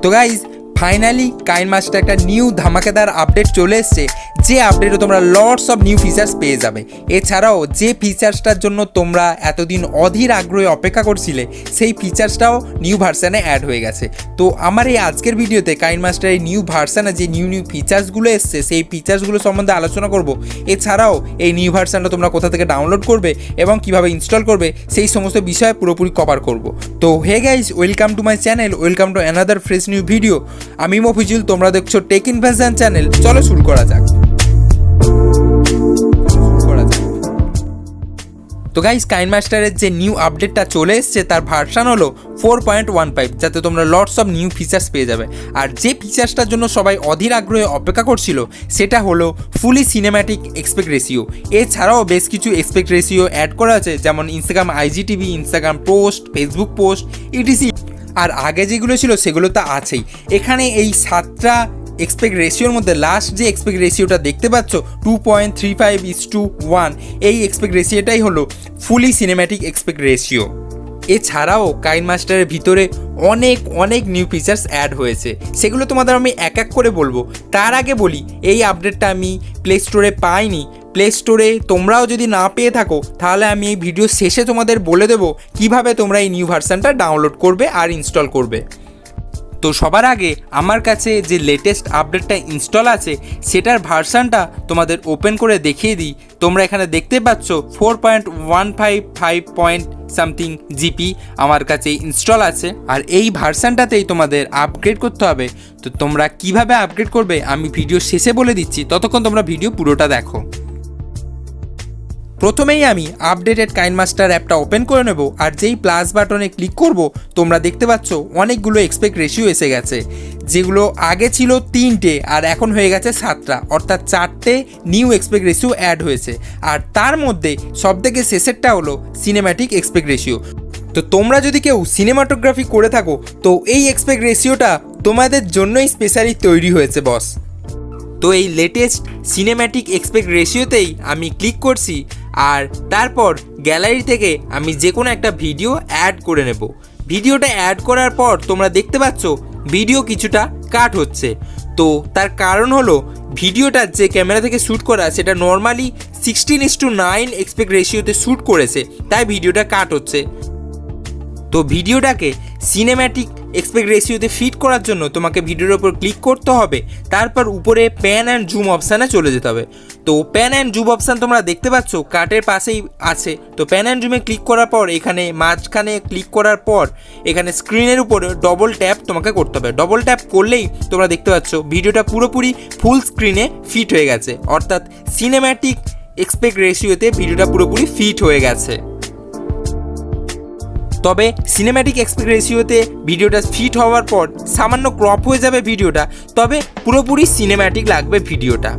তো guys finally KineMaster একটা new ধামাকেদার update চলে এসছে, যে আপডেটে তোমরা লটস অফ নিউ ফিচার্স পেয়ে যাবে। এছাড়াও যে ফিচার্সটার জন্য তোমরা এতদিন অধীর আগ্রহে অপেক্ষা করছিলে সেই ফিচার্সটাও নিউ ভার্সানে অ্যাড হয়ে গেছে। তো আমার এই আজকের ভিডিওতে কাইনমাস্টারের নিউ ভার্সানে যে নিউ ফিচার্সগুলো এসছে সেই ফিচার্সগুলো সম্বন্ধে আলোচনা করব। এছাড়াও এই নিউ ভার্সানটা তোমরা কোথা থেকে ডাউনলোড করবে এবং কিভাবে ইনস্টল করবে সেই সমস্ত বিষয়ে পুরোপুরি কভার করব। তো hey guys, welcome to my channel, welcome to another fresh new video. আমি মফিজুল, তোমরা দেখছো টেক ইনভেনশন চ্যানেল। চলো শুরু করা যাক। তো গাইস, কাইনমাস্টারের যে নিউ আপডেটটা চলে এসছে তার ভার্সান হলো 4.15, যাতে তোমরা লটস অফ নিউ ফিচার্স পেয়ে যাবে। আর যে ফিচার্সটার জন্য সবাই অধীর আগ্রহে অপেক্ষা করছিল সেটা হলো ফুলি সিনেম্যাটিক এক্সপেক্ট রেশিও। এছাড়াও বেশ কিছু এক্সপেক্ট রেশিও অ্যাড করা আছে, যেমন Instagram IGTV, Instagram post, Facebook post, etc. আর আগে যেগুলো ছিল সেগুলো তো আছেই। এখানে এই 7টা এক্সপেক্ট রেশিওর মধ্যে লাস্ট যে এক্সপেক্ট রেশিওটা দেখতে পাচ্ছ 2.35:1, এই এক্সপেক্ট রেশিওটাই হলো ফুলি সিনেম্যাটিক এক্সপেক্ট রেশিও। এছাড়াও কাইনমাস্টারের ভিতরে অনেক নিউ ফিচার্স অ্যাড হয়েছে, সেগুলো তোমাদের আমি এক এক করে বলবো। তার আগে বলি, এই আপডেটটা আমি প্লে স্টোরে পাইনি। প্লে স্টোরে তোমরাও যদি না পেয়ে থাকো তাহলে আমি এই ভিডিও শেষে তোমাদের বলে দেবো কিভাবে তোমরা এই নিউ ভার্সানটা ডাউনলোড করবে আর ইনস্টল করবে। তো সবার আগে আমার কাছে যে লেটেস্ট আপডেটটা ইনস্টল আছে সেটার ভার্সানটা তোমাদের ওপেন করে দেখিয়ে দিই। তোমরা এখানে দেখতে পাচ্ছ 4.155 জিপি আমার কাছে ইনস্টল আছে। আর এই ভার্সানটাতেই তোমাদের আপগ্রেড করতে হবে। তো তোমরা কিভাবে আপগ্রেড করবে আমি ভিডিও শেষে বলে দিচ্ছি, ততক্ষণ তোমরা ভিডিও পুরোটা দেখো। প্রথমেই আমি আপডেটেড কাইনমাস্টার অ্যাপটা ওপেন করে নেব, আর যেই প্লাস বাটনে ক্লিক করব তোমরা দেখতে পাচ্ছ অনেকগুলো এক্সপেক্ট রেশিও এসে গেছে, যেগুলো আগে ছিল 3টে আর এখন হয়ে গেছে 7টা, অর্থাৎ 4টে নিউ এক্সপেক্ট রেশিও অ্যাড হয়েছে। আর তার মধ্যে সবথেকে শেষেরটা হলো সিনেম্যাটিক এক্সপেক্ট রেশিও। তো তোমরা যদি কেউ সিনেমাটোগ্রাফি করে থাকো তো এই এক্সপেক্ট রেশিওটা তোমাদের জন্যই স্পেশালি তৈরি হয়েছে বস। তো এই লেটেস্ট সিনেম্যাটিক এক্সপেক্ট রেশিওতেই আমি ক্লিক করছি, আর তারপর গ্যালারি থেকে আমি যে কোনো একটা ভিডিও অ্যাড করে নেব। ভিডিওটা অ্যাড করার পর তোমরা দেখতে পাচ্ছ ভিডিও কিছুটা কাট হচ্ছে। তো তার কারণ হলো ভিডিওটা যে ক্যামেরা থেকে শ্যুট করা সেটা নর্মালি 16:9 এক্সপেক্ট রেশিওতে শ্যুট করেছে, তাই ভিডিওটা কাট হচ্ছে। তো ভিডিওটাকে সিনেম্যাটিক এক্সপেক্ট রেশিওতে ফিট করার জন্য তোমাকে ভিডিওর ওপর ক্লিক করতে হবে, তারপর উপরে প্যান অ্যান্ড জুম অপশানে চলে যেতে হবে। তো প্যান অ্যান্ড জুম অপশান তোমরা দেখতে পাচ্ছ কাটের পাশেই আছে। তো প্যান অ্যান্ড জুমে ক্লিক করার পর এখানে মাঝখানে ক্লিক করার পর এখানে স্ক্রিনের উপরে ডবল ট্যাপ তোমাকে করতে হবে। ডবল ট্যাপ করলেই তোমরা দেখতে পাচ্ছ ভিডিওটা পুরোপুরি ফুল স্ক্রিনে ফিট হয়ে গেছে, অর্থাৎ সিনেম্যাটিক এক্সপেক্ট রেশিওতে ভিডিওটা পুরোপুরি ফিট হয়ে গেছে। তবে সিনেম্যাটিক এক্সপেক্ট রেশিওতে ভিডিওটা ফিট হওয়ার পর সামান্য ক্রপ হয়ে যাবে ভিডিওটা, তবে পুরোপুরি সিনেম্যাটিক লাগবে ভিডিওটা।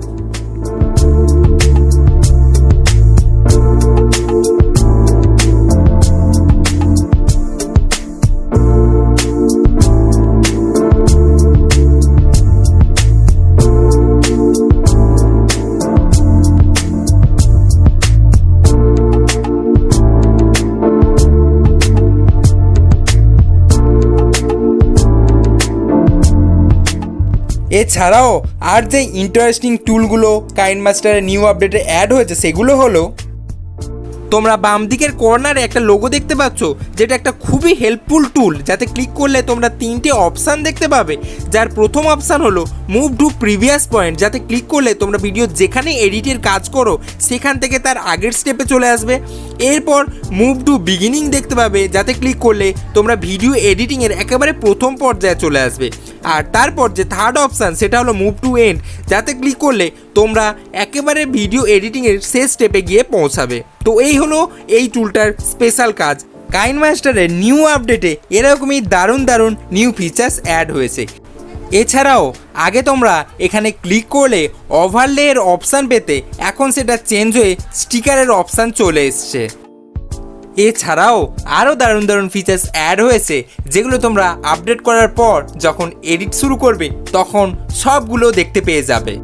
এছাড়াও আর যে ইন্টারেস্টিং টুলগুলো কাইনমাস্টারের নিউ আপডেটে অ্যাড হয়েছে সেগুলো হলো, তোমরা বাম দিকের কর্নারে একটা লোগো দেখতে পাচ্ছ, যেটা একটা খুবই হেল্পফুল টুল, যাতে ক্লিক করলে তোমরা 3টে অপশান দেখতে পাবে। যার প্রথম অপশান হলো মুভ টু প্রিভিয়াস পয়েন্ট, যাতে ক্লিক করলে তোমরা ভিডিও যেখানে এডিটের কাজ করো সেখান থেকে তার আগের স্টেপে চলে আসবে। এরপর মুভ টু বিগিনিং দেখতে পাবে, যাতে ক্লিক করলে তোমরা ভিডিও এডিটিংয়ের একেবারে প্রথম পর্যায়ে চলে আসবে। আর তারপর যে থার্ড অপশান সেটা হলো মুভ টু এন্ড, যাতে ক্লিক করলে তোমরা একেবারে ভিডিও এডিটিংয়ের শেষ স্টেপে গিয়ে পৌঁছাবে। তো এই হলো এই টুলটার স্পেশাল কাজ। কাইনমাস্টারের নিউ আপডেটে এরকমই দারুণ নিউ ফিচার্স অ্যাড হয়েছে। এছাড়াও আগে তোমরা এখানে ক্লিক করলে ওভারলের অপশান পেতে, এখন সেটা চেঞ্জ হয়ে স্টিকারের অপশান চলে এসছে। এছাড়াও আরও দারুণ ফিচার্স অ্যাড হয়েছে, যেগুলো তোমরা আপডেট করার পর যখন এডিট শুরু করবে তখন সবগুলো দেখতে পেয়ে যাবে।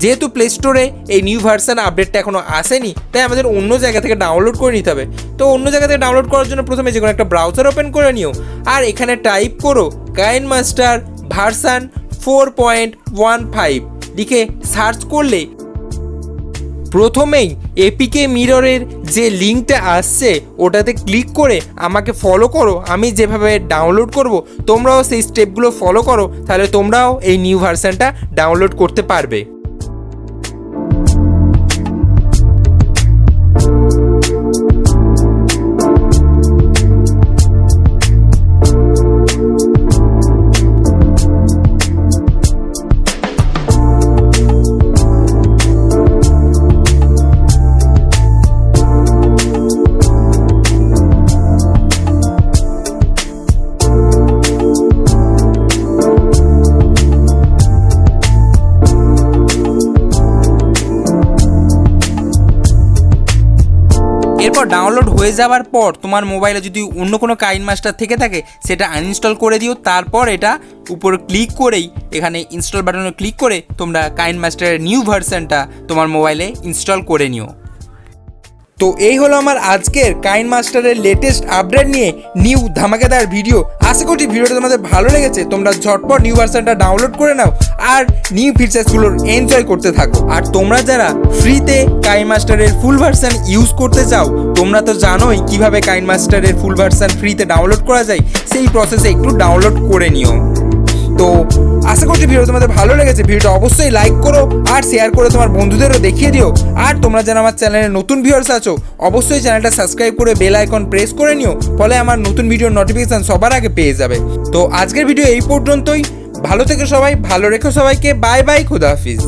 যেহেতু প্লে স্টোরে এই নিউ ভার্সন আপডেটটা এখনও আসেনি, তাই আমাদের অন্য জায়গা থেকে ডাউনলোড করে নিতে হবে। তো অন্য জায়গা থেকে ডাউনলোড করার জন্য প্রথমে যে কোনো একটা ব্রাউজার ওপেন করে নিও, আর এখানে টাইপ করো কাইনমাস্টার ভার্সন 4.15 লিখে সার্চ করলে প্রথমেই এপিকে মিররের যে লিঙ্কটা আসছে ওটাতে ক্লিক করে আমাকে ফলো করো। আমি যেভাবে ডাউনলোড করব তোমরাও সেই স্টেপগুলো ফলো করো, তাহলে তোমরাও এই নিউ ভার্সনটা ডাউনলোড করতে পারবে। এরপর ডাউনলোড হয়ে যাওয়ার পর তোমার মোবাইলে যদি অন্য কোনো কাইনমাস্টার থেকে থাকে সেটা আনইনস্টল করে দিও। তারপর এটা উপর ক্লিক করেই এখানে ইনস্টল বাটনে ক্লিক করে তোমরা কাইনমাস্টারের নিউ ভার্সনটা তোমার মোবাইলে ইনস্টল করে নিও। তো এই হলো আমার আজকের কাইনমাস্টারের লেটেস্ট আপডেট নিয়ে নিউ ধামাকেদার ভিডিও। আশা করছি ভিডিওটা তোমাদের ভালো লেগেছে। তোমরা ঝটপট নিউ ভার্সনটা ডাউনলোড করে নাও আর নিউ ফিচার্সগুলোর এনজয় করতে থাকো। আর তোমরা যারা ফ্রিতে কাইনমাস্টারের ফুল ভার্সন ইউজ করতে চাও, তোমরা তো জানোই কিভাবে কাইনমাস্টারের ফুল ভার্সন ফ্রিতে ডাউনলোড করা যায়, সেই প্রসেসে একটু ডাউনলোড করে নিও। তো আশা করছি ভিডিও তোমাদের ভালো লেগেছে। ভিডিওটা অবশ্যই লাইক করো আর শেয়ার করে তোমার বন্ধুদেরও দেখিয়ে দিও। আর তোমরা যারা আমার চ্যানেলে নতুন ভিউয়ার্স আছো, অবশ্যই চ্যানেলটা সাবস্ক্রাইব করে বেল আইকন প্রেস করে নিও, ফলে আমার নতুন ভিডিওর নোটিফিকেশন সবার আগে পেয়ে যাবে। তো আজকের ভিডিও এই পর্যন্তই। ভালো থেকো সবাই, ভালো রেখো সবাইকে। বাই বাই, খুদা হাফিজ।